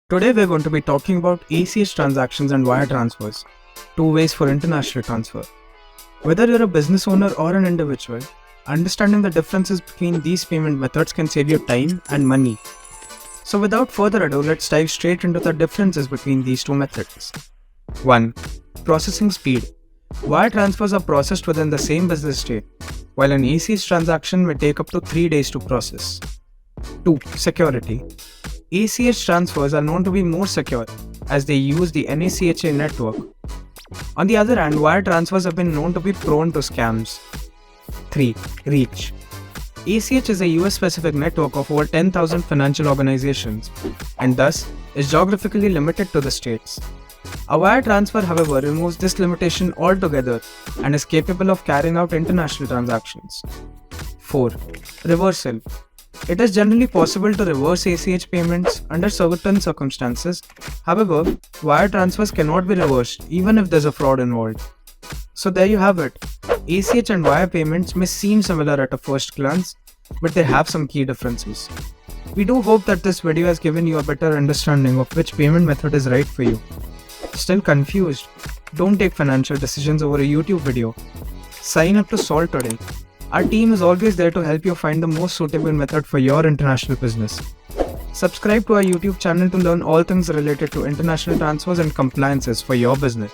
Today we're going to be talking about ACH transactions and wire transfers, two ways for international transfer. Whether you're a business owner or an individual, understanding the differences between these payment methods can save you time and money. So without further ado, let's dive straight into the differences between these two methods. 1. Processing speed. Wire transfers are processed within the same business day, while an ACH transaction may take up to 3 days to process. 2. Security. ACH transfers are known to be more secure as they use the NACHA network. On the other hand, wire transfers have been known to be prone to scams. 3. Reach. ACH is a US-specific network of over 10,000 financial organizations and thus is geographically limited to the states. A wire transfer, however, removes this limitation altogether and is capable of carrying out international transactions. 4. Reversal. It is generally possible to reverse ACH payments under certain circumstances. However, wire transfers cannot be reversed even if there's a fraud involved. So there you have it. ACH and wire payments may seem similar at a first glance, but they have some key differences. We do hope that this video has given you a better understanding of which payment method is right for you. Still confused? Don't take financial decisions over a YouTube video. Sign up to Solve today. Our team is always there to help you find the most suitable method for your international business. Subscribe to our YouTube channel to learn all things related to international transfers and compliances for your business.